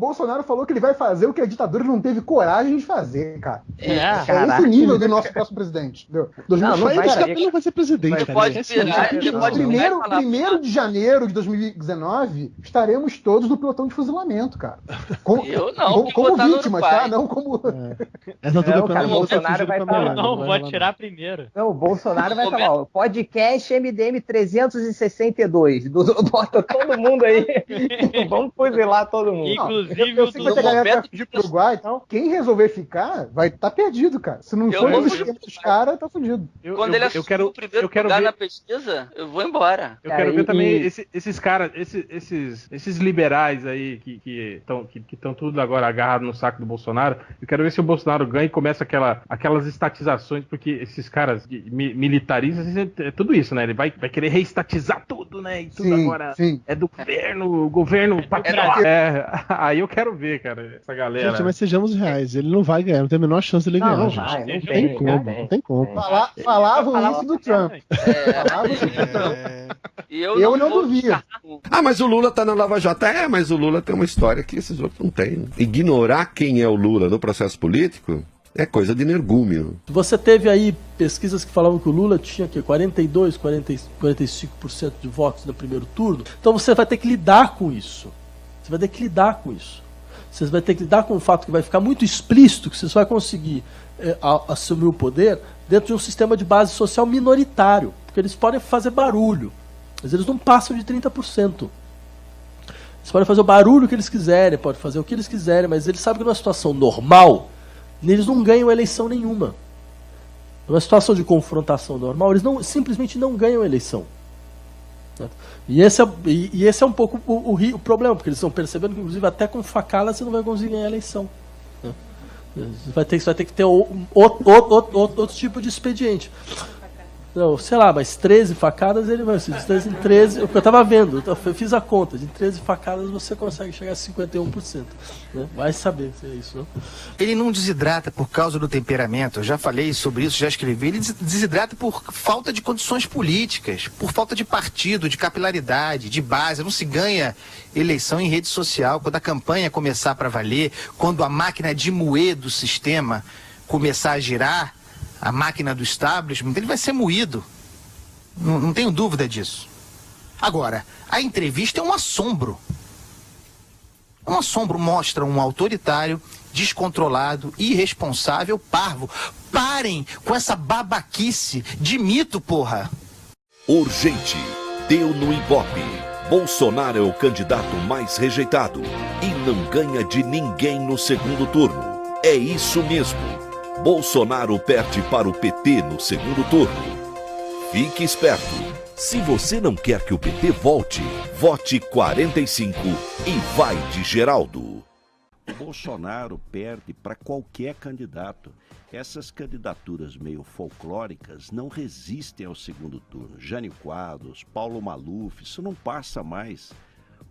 Bolsonaro falou que ele vai fazer o que a ditadura não teve coragem de fazer, cara. É esse o nível do nosso próximo presidente. Entendeu? Não vai ser presidente. Primeiro de janeiro de 2019, estaremos todos no pelotão de fuzilamento, cara. Eu não, como vítimas, tá? Não como... O Bolsonaro vai estar... Não, vou atirar primeiro. Não, o Bolsonaro vai estar lá, ó, podcast MDM 362. Bota todo mundo aí. Vamos fuzilar todo mundo. Inclusive eu sei que a galera vai fugir pro Uruguai, então quem resolver ficar vai estar perdido, cara. Se não for no esquema dos caras, tá fudido. Quando ele assumiu o primeiro lugar na pesquisa, eu vou embora. Eu quero ver também esses caras, esses liberais aí que estão tudo agora agarrados no saco do Bolsonaro. Eu quero ver se o Bolsonaro ganha e começa aquelas estatizações, porque esses caras militaristas, é tudo isso, né? Ele vai querer reestatizar tudo, né? E tudo agora é do governo patriota. Aí eu quero ver, cara, essa galera. Gente, mas sejamos reais, ele não vai ganhar, não tem a menor chance de ele ganhar. Não tem como. Falavam isso do Trump. Eu não duvido. Mas o Lula tá na Lava Jato. Mas o Lula tem uma história que esses outros não têm. Ignorar quem é o Lula no processo político é coisa de energúmeno. Você teve aí pesquisas que falavam que o Lula tinha 42, 45% de votos no primeiro turno. Então você vai ter que lidar com isso. Você vai ter que lidar com isso. Você vai ter que lidar com o fato que vai ficar muito explícito que você só vai conseguir assumir o poder dentro de um sistema de base social minoritário. Porque eles podem fazer barulho, mas eles não passam de 30%. Eles podem fazer o barulho que eles quiserem, podem fazer o que eles quiserem, mas eles sabem que numa situação normal, eles não ganham eleição nenhuma. Numa situação de confrontação normal, eles simplesmente não ganham eleição. Certo? E esse é um pouco o problema, porque eles estão percebendo que, inclusive, até com facada você não vai conseguir ganhar a eleição. Né? Você vai ter que ter outro tipo de expediente. Não, sei lá, mas 13 facadas ele vai. De 13 em 13, eu estava vendo, eu fiz a conta, de 13 facadas você consegue chegar a 51%. Né? Vai saber se é isso, não? Ele não desidrata por causa do temperamento, eu já falei sobre isso, já escrevi. Ele desidrata por falta de condições políticas, por falta de partido, de capilaridade, de base. Não se ganha eleição em rede social. Quando a campanha começar para valer, quando a máquina de moer do sistema começar a girar, a máquina do establishment, ele vai ser moído. Não tenho dúvida disso. Agora, a entrevista é um assombro. Um assombro, mostra um autoritário, descontrolado, irresponsável, parvo. Parem com essa babaquice de mito, porra! Urgente. Deu no Ibope. Bolsonaro é o candidato mais rejeitado e não ganha de ninguém no segundo turno. É isso mesmo. Bolsonaro perde para o PT no segundo turno. Fique esperto. Se você não quer que o PT volte, vote 45 e vai de Geraldo. O Bolsonaro perde para qualquer candidato. Essas candidaturas meio folclóricas não resistem ao segundo turno. Jânio Quadros, Paulo Maluf, isso não passa mais,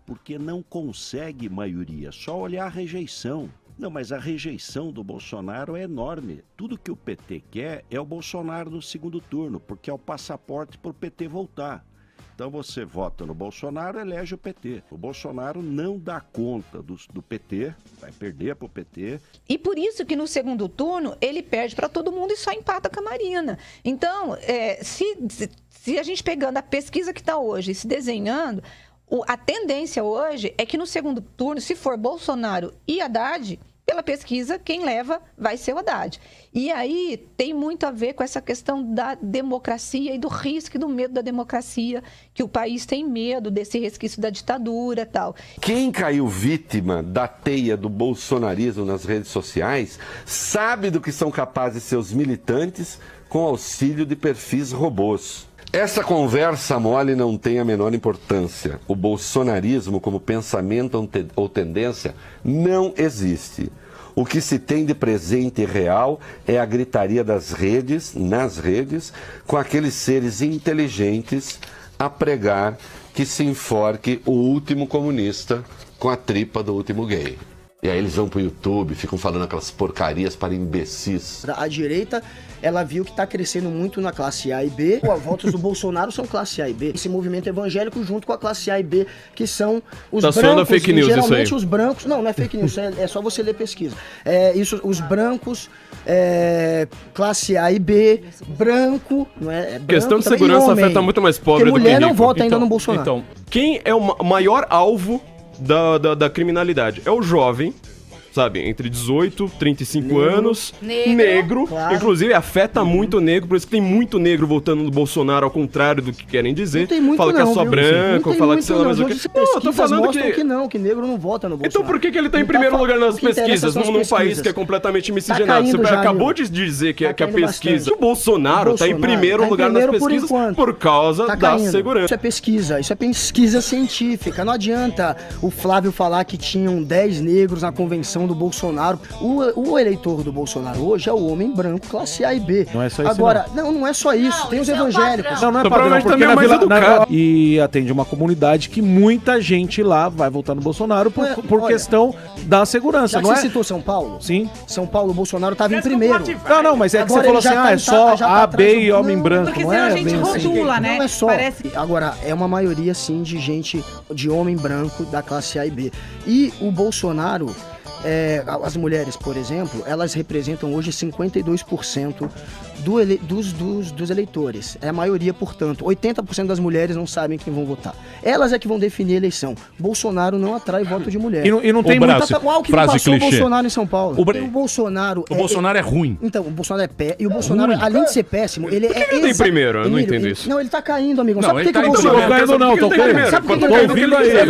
porque não consegue maioria, só olhar a rejeição. Não, mas a rejeição do Bolsonaro é enorme. Tudo que o PT quer é o Bolsonaro no segundo turno, porque é o passaporte para o PT voltar. Então você vota no Bolsonaro, elege o PT. O Bolsonaro não dá conta do PT, vai perder para o PT. E por isso que no segundo turno ele perde para todo mundo e só empata com a Marina. Então, se a gente pegando a pesquisa que está hoje, se desenhando, a tendência hoje é que no segundo turno, se for Bolsonaro e Haddad, pela pesquisa, quem leva vai ser o Haddad. E aí tem muito a ver com essa questão da democracia e do risco e do medo da democracia, que o país tem medo desse resquício da ditadura e tal. Quem caiu vítima da teia do bolsonarismo nas redes sociais sabe do que são capazes seus militantes com auxílio de perfis robôs. Essa conversa mole não tem a menor importância. O bolsonarismo como pensamento ou tendência não existe. O que se tem de presente e real é a gritaria das redes, nas redes, com aqueles seres inteligentes a pregar que se enforque o último comunista com a tripa do último gay. E aí eles vão pro YouTube, ficam falando aquelas porcarias para imbecis. A direita, ela viu que está crescendo muito na classe A e B. Os votos do Bolsonaro são classe A e B. Esse movimento evangélico junto com a classe A e B, que são os brancos. Tá fake news, geralmente isso aí. Os brancos... Não é fake news, é só você ler pesquisa. Os brancos, classe A e B, branco... Não é branco, questão de segurança afeta muito mais pobre do que mulher rico. não vota ainda no Bolsonaro. Então, quem é o maior alvo da criminalidade? É o jovem, sabe, entre 18 e 35 anos, negro, claro. Inclusive afeta muito o negro, por isso que tem muito negro votando no Bolsonaro, ao contrário do que querem dizer. Não tem muito fala não, que é só branco, fala que sei lá, mas o que... Não, eu tô falando que negro não vota no Bolsonaro. Então por que ele tá em primeiro lugar nas pesquisas, num país que é completamente miscigenado? Você acabou de dizer que a pesquisa, o Bolsonaro tá em primeiro lugar nas pesquisas por causa da segurança. Isso é pesquisa científica, não adianta o Flávio falar que tinham 10 negros na convenção do Bolsonaro. O eleitor do Bolsonaro hoje é o homem branco, classe A e B. Não é só isso. Agora, não é só isso. Tem os evangélicos. Não é padrão, porque na Vila... E atende uma comunidade que muita gente lá vai votar no Bolsonaro por questão da segurança, já não é? Você citou São Paulo? Sim. São Paulo, o Bolsonaro estava em primeiro. Não, mas é que você falou assim, é só A, B e homem branco, porque não é? A gente rotula, né? Não é só. Parece... Agora, é uma maioria, sim, de gente, de homem branco da classe A e B. E o Bolsonaro... as mulheres, por exemplo, elas representam hoje 52% dos eleitores. É a maioria, portanto. 80% das mulheres não sabem quem vão votar. Elas é que vão definir a eleição. Bolsonaro não atrai voto de mulher. E não tem muita frase clichê. O Bolsonaro em São Paulo. O Bolsonaro é ruim. Então, o Bolsonaro é pé. E o Bolsonaro, além de ser péssimo, ele Por que ele tá em primeiro? Eu não entendo isso. Não, ele tá caindo, amigo. Não, sabe por que ele o tá Bolsonaro... Tô caindo. Sabe por que ele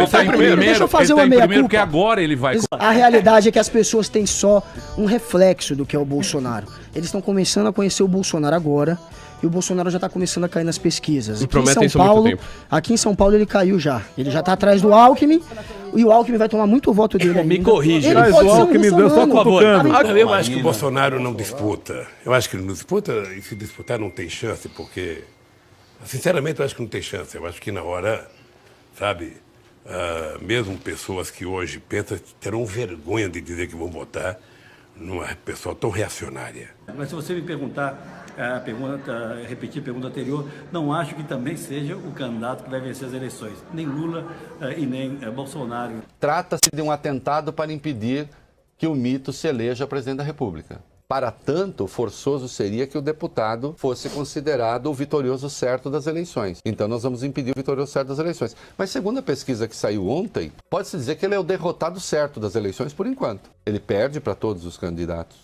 tá em primeiro? Deixa eu fazer uma meia-culpa. Porque agora ele vai... A realidade é que as pessoas têm só um reflexo do que é o Bolsonaro. Eles estão começando a conhecer o Bolsonaro agora e o Bolsonaro já está começando a cair nas pesquisas. Aqui em São Paulo ele caiu já. Ele já está atrás do Alckmin e o Alckmin vai tomar muito voto dele ainda. Me corrija. Ele pode ser um russomano. Eu acho que o Bolsonaro não disputa. Eu acho que ele não disputa e se disputar não tem chance, porque, sinceramente, eu acho que não tem chance. Eu acho que na hora, sabe, mesmo pessoas que hoje pensam terão vergonha de dizer que vão votar numa pessoa tão reacionária. Mas se você me perguntar, repetir a pergunta anterior, não acho que também seja o candidato que vai vencer as eleições. Nem Lula e nem Bolsonaro. Trata-se de um atentado para impedir que o mito se eleja presidente da República. Para tanto, forçoso seria que o deputado fosse considerado o vitorioso certo das eleições. Então nós vamos impedir o vitorioso certo das eleições. Mas segundo a pesquisa que saiu ontem, pode-se dizer que ele é o derrotado certo das eleições por enquanto. Ele perde para todos os candidatos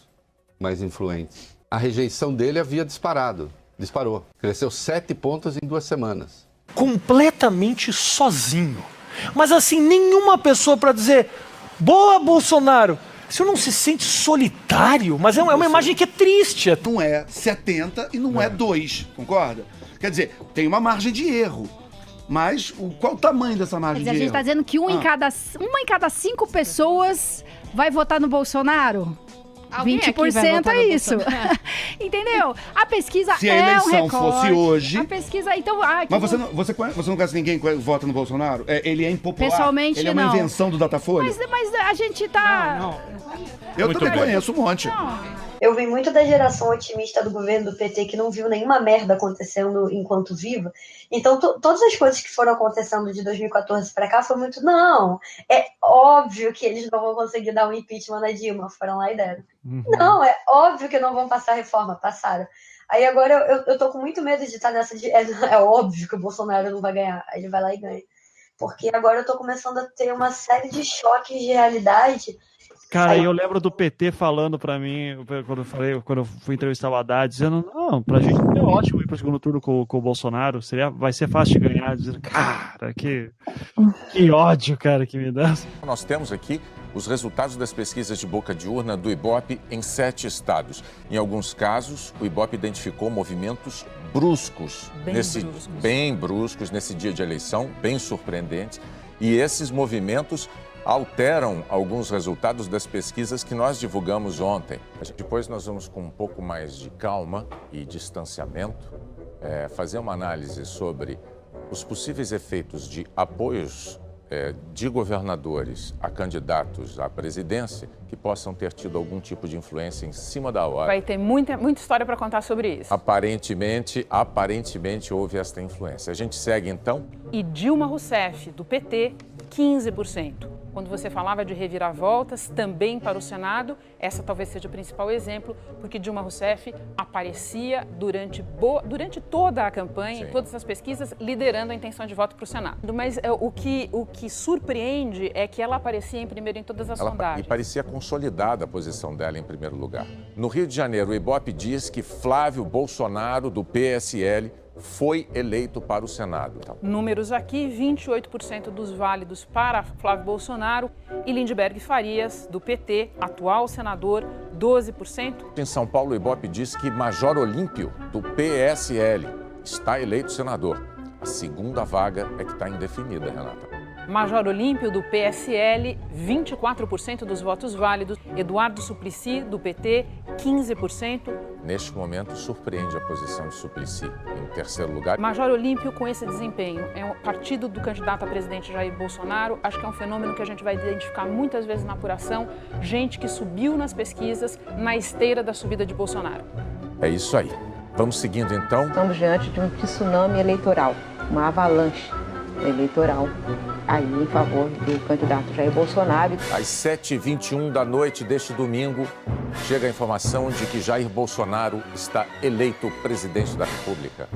mais influentes. A rejeição dele havia disparou. Cresceu 7 pontos em 2 semanas. Completamente sozinho. Mas assim, nenhuma pessoa para dizer, boa Bolsonaro. O senhor não se sente solitário? Mas é uma imagem que é triste. Não é 70 e não é 2, concorda? Quer dizer, tem uma margem de erro. Mas qual o tamanho dessa margem de erro? A gente está dizendo que uma em cada 5 pessoas vai votar no Bolsonaro? 20% é isso. Entendeu? A pesquisa Se a é um eleição recorte. fosse hoje... A pesquisa, então... Mas você não conhece ninguém que vota no Bolsonaro? Ele é impopular? Pessoalmente, ele é uma invenção do Datafolha? Mas a gente tá... Eu também conheço um monte. Eu venho muito da geração otimista do governo do PT que não viu nenhuma merda acontecendo enquanto viva. Então, todas as coisas que foram acontecendo de 2014 para cá foi muito... Não, é óbvio que eles não vão conseguir dar um impeachment na Dilma. Foram lá e deram. Não, é óbvio que não vão passar a reforma. Passaram. Aí agora eu tô com muito medo de estar nessa... É óbvio que o Bolsonaro não vai ganhar. Aí ele vai lá e ganha. Porque agora eu tô começando a ter uma série de choques de realidade. Cara, eu lembro do PT falando pra mim, quando eu fui entrevistar o Haddad, dizendo, não, pra gente é ótimo ir pro segundo turno com o Bolsonaro, vai ser fácil de ganhar, dizendo, cara, que ódio, cara, que me dá. Nós temos aqui os resultados das pesquisas de boca de urna do Ibope em 7 estados. Em alguns casos, o Ibope identificou movimentos bruscos, bem bruscos nesse dia de eleição, bem surpreendentes, e esses movimentos alteram alguns resultados das pesquisas que nós divulgamos ontem. Depois nós vamos, com um pouco mais de calma e distanciamento, fazer uma análise sobre os possíveis efeitos de apoios de governadores a candidatos à presidência que possam ter tido algum tipo de influência em cima da hora. Vai ter muita história para contar sobre isso. Aparentemente houve esta influência. A gente segue então. E Dilma Rousseff, do PT, 15%. Quando você falava de reviravoltas, também para o Senado, essa talvez seja o principal exemplo, porque Dilma Rousseff aparecia durante toda a campanha, em todas as pesquisas, liderando a intenção de voto para o Senado. Mas o que surpreende é que ela aparecia em primeiro em todas as sondagens. E parecia consolidada a posição dela em primeiro lugar. No Rio de Janeiro, o Ibope diz que Flávio Bolsonaro, do PSL, foi eleito para o Senado. Números aqui, 28% dos válidos para Flávio Bolsonaro e Lindbergh Farias, do PT, atual senador, 12%. Em São Paulo, o Ibope diz que Major Olímpio, do PSL, está eleito senador. A segunda vaga é que está indefinida, Renata. Major Olímpio, do PSL, 24% dos votos válidos. Eduardo Suplicy, do PT, 15%. Neste momento, surpreende a posição de Suplicy em terceiro lugar. Major Olímpio, com esse desempenho, é um partido do candidato a presidente Jair Bolsonaro. Acho que é um fenômeno que a gente vai identificar muitas vezes na apuração. Gente que subiu nas pesquisas na esteira da subida de Bolsonaro. É isso aí. Vamos seguindo então. Estamos diante de um tsunami eleitoral, uma avalanche eleitoral aí em favor do candidato Jair Bolsonaro. Às 7h21 da noite deste domingo, chega a informação de que Jair Bolsonaro está eleito presidente da República.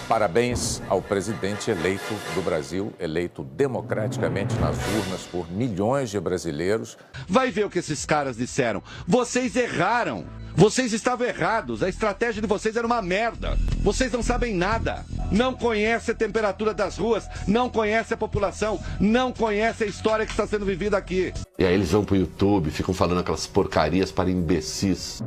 Parabéns ao presidente eleito do Brasil, eleito democraticamente nas urnas por milhões de brasileiros. Vai ver o que esses caras disseram. Vocês erraram. Vocês estavam errados. A estratégia de vocês era uma merda. Vocês não sabem nada. Não conhecem a temperatura das ruas, não conhecem a população, não conhecem a história que está sendo vivida aqui. E aí eles vão pro YouTube, ficam falando aquelas porcarias para imbecis.